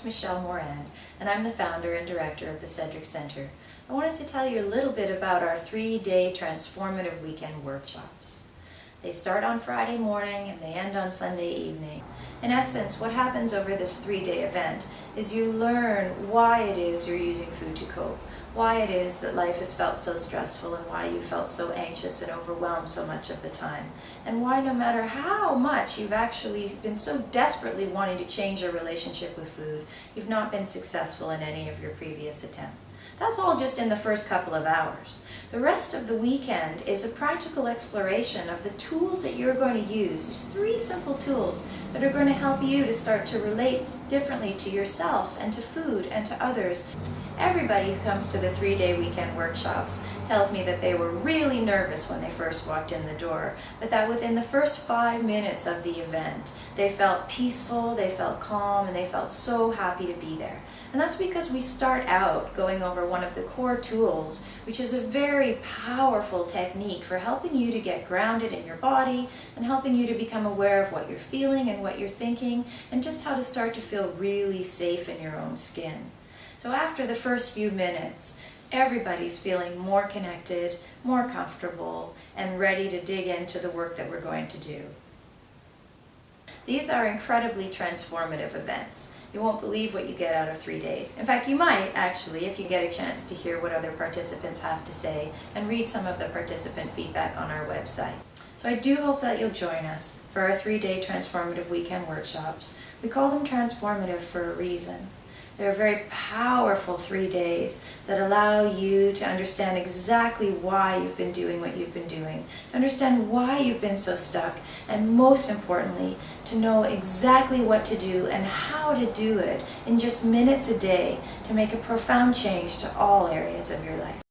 Michelle Morand, and I'm the founder and director of the Cedric Center. I wanted to tell you a little bit about our 3-day transformative weekend workshops. They start on Friday morning and they end on Sunday evening. In essence, what happens over this 3-day event is you learn why it is you're using food to cope, why it is that life has felt so stressful and why you felt so anxious and overwhelmed so much of the time, and why no matter how much you've actually been so desperately wanting to change your relationship with food, you've not been successful in any of your previous attempts. That's all just in the first couple of hours. The rest of the weekend is a practical exploration of the tools that you're going to use. There's 3 simple tools that are going to help you to start to relate differently to yourself and to food and to others. Everybody who comes to the 3-day weekend workshops tells me that they were really nervous when they first walked in the door, but that within the first 5 minutes of the event, they felt peaceful, they felt calm, and they felt so happy to be there. And that's because we start out going over one of the core tools, which is a very powerful technique for helping you to get grounded in your body and helping you to become aware of what you're feeling and what you're thinking and just how to start to feel really safe in your own skin. So after the first few minutes, everybody's feeling more connected, more comfortable, and ready to dig into the work that we're going to do. These are incredibly transformative events. You won't believe what you get out of 3 days. In fact, you might actually, if you get a chance to hear what other participants have to say and read some of the participant feedback on our website. So I do hope that you'll join us for our 3-day transformative weekend workshops. We call them transformative for a reason. They're very powerful 3 days that allow you to understand exactly why you've been doing what you've been doing, understand why you've been so stuck, and most importantly, to know exactly what to do and how to do it in just minutes a day to make a profound change to all areas of your life.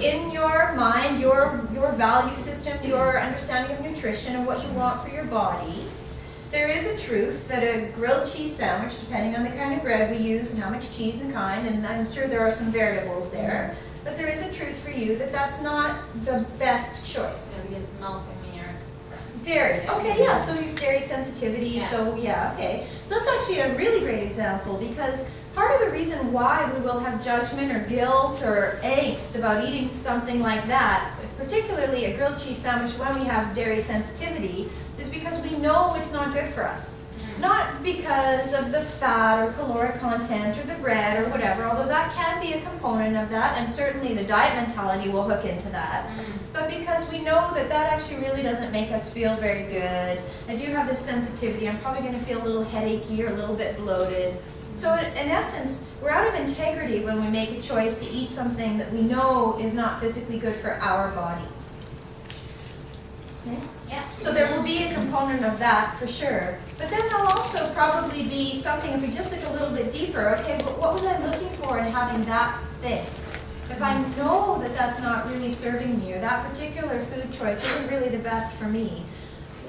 In your mind, your value system, your understanding of nutrition and what you want for your body, there is a truth that a grilled cheese sandwich, depending on the kind of bread we use and how much cheese and kind, and I'm sure there are some variables there, but there is a truth for you that that's not the best choice. So we get milk in your dairy. Okay, yeah, so your dairy sensitivity, yeah. So yeah, okay. So that's actually a really great example because part of the reason why we will have judgment or guilt or angst about eating something like that, particularly a grilled cheese sandwich when we have dairy sensitivity, is because we know it's not good for us. Not because of the fat or caloric content or the bread or whatever, although that can be a component of that, and certainly the diet mentality will hook into that. But because we know that that actually really doesn't make us feel very good. I do have this sensitivity, I'm probably going to feel a little headachy or a little bit bloated. So in essence, we're out of integrity when we make a choice to eat something that we know is not physically good for our body. Okay? Yeah. So there will be a component of that for sure. But then there'll also probably be something, if we just look a little bit deeper, okay, but what was I looking for in having that thing? If I know that that's not really serving me or that particular food choice isn't really the best for me,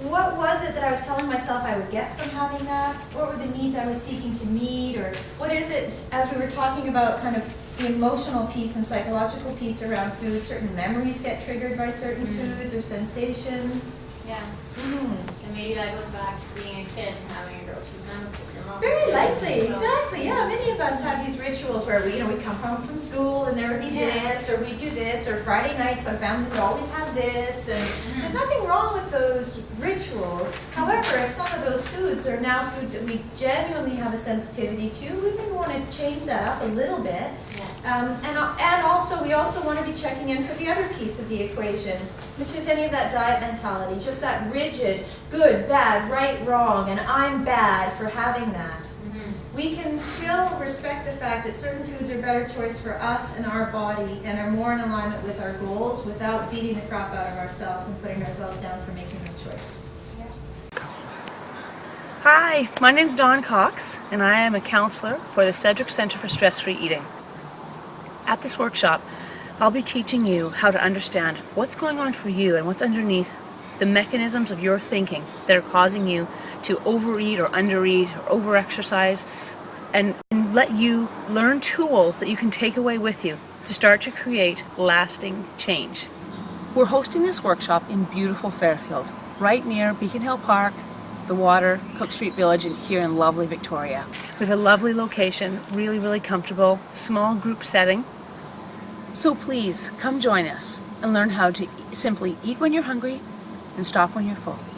what was it that I was telling myself I would get from having that? What were the needs I was seeking to meet? Or what is it, as we were talking about kind of the emotional piece and psychological piece around food, certain memories get triggered by certain foods or sensations? Yeah. And maybe that goes back to being a kid and having a grilled cheese sandwich with your mom. Very likely, exactly. Yeah, many of us have these rituals where we come home from school and there would be this, or we do this, or Friday nights our family would always have this, and there's nothing wrong with those rituals. However, if some of those foods are now foods that we genuinely have a sensitivity to, we may want to change that up a little bit. And also, we also want to be checking in for the other piece of the equation, which is any of that diet mentality, just that rigid, good, bad, right, wrong, and I'm bad for having that. We can still respect the fact that certain foods are a better choice for us and our body and are more in alignment with our goals without beating the crap out of ourselves and putting ourselves down for making those choices. Hi, my name's Dawn Cox, and I am a counselor for the Cedric Center for Stress-Free Eating. At this workshop, I'll be teaching you how to understand what's going on for you and what's underneath the mechanisms of your thinking that are causing you to overeat or undereat or overexercise, and let you learn tools that you can take away with you to start to create lasting change. We're hosting this workshop in beautiful Fairfield, right near Beacon Hill Park, the water, Cook Street Village, and here in lovely Victoria. We have a lovely location, really comfortable, small group setting. So please come join us and learn how to simply eat when you're hungry and stop when you're full.